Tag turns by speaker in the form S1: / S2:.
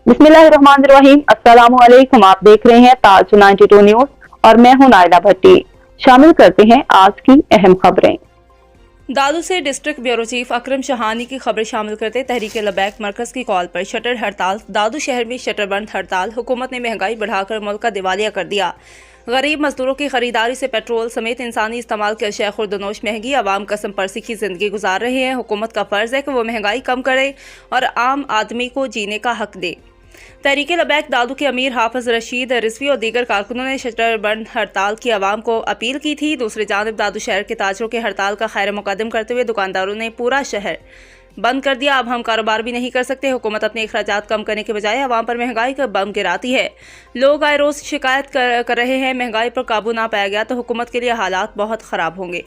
S1: बिस्मिल्लाहिर्रहमानिर्रहीम। अस्सलाम वालेकुम। आप देख रहे हैं ताज 92 न्यूज और मैं हूं नायला भट्टी। शामिल करते हैं आज की अहम खबरें।
S2: दादू से डिस्ट्रिक्ट ब्यूरो चीफ अकरम शहानी की खबर शामिल करते तहरीक लबैक मरकज की कॉल पर शटर हड़ताल। दादू शहर में शटर बंद हड़ताल। हुकूमत ने महंगाई बढ़ाकर मुल्क का दिवालिया कर दिया। गरीब मजदूरों की खरीदारी से पेट्रोल समेत इंसानी इस्तेमाल के अशिया खुर्दनोश महंगी। आवाम कसम परसी की जिंदगी गुजार रहे हैं। हुकूमत का फर्ज है कि वो महंगाई कम करे और आम आदमी को जीने का हक दे। तहरीक लबैक दादू के अमीर हाफिज रशीद रिजवी और दीगर कारकुनों ने शटर बंद हड़ताल की आवाम को अपील की थी। दूसरी जानिब दादू शहर के ताजरों के हड़ताल का खैर मुकदम करते हुए दुकानदारों ने पूरा शहर बंद कर दिया। अब हम कारोबार भी नहीं कर सकते। हुकूमत अपने अखराजात कम करने के बजाय आवाम पर महंगाई का बम गिराती है। लोग आए रोज शिकायत कर रहे हैं। महंगाई पर काबू ना पाया गया तो हुकूमत के लिए हालात बहुत खराब होंगे।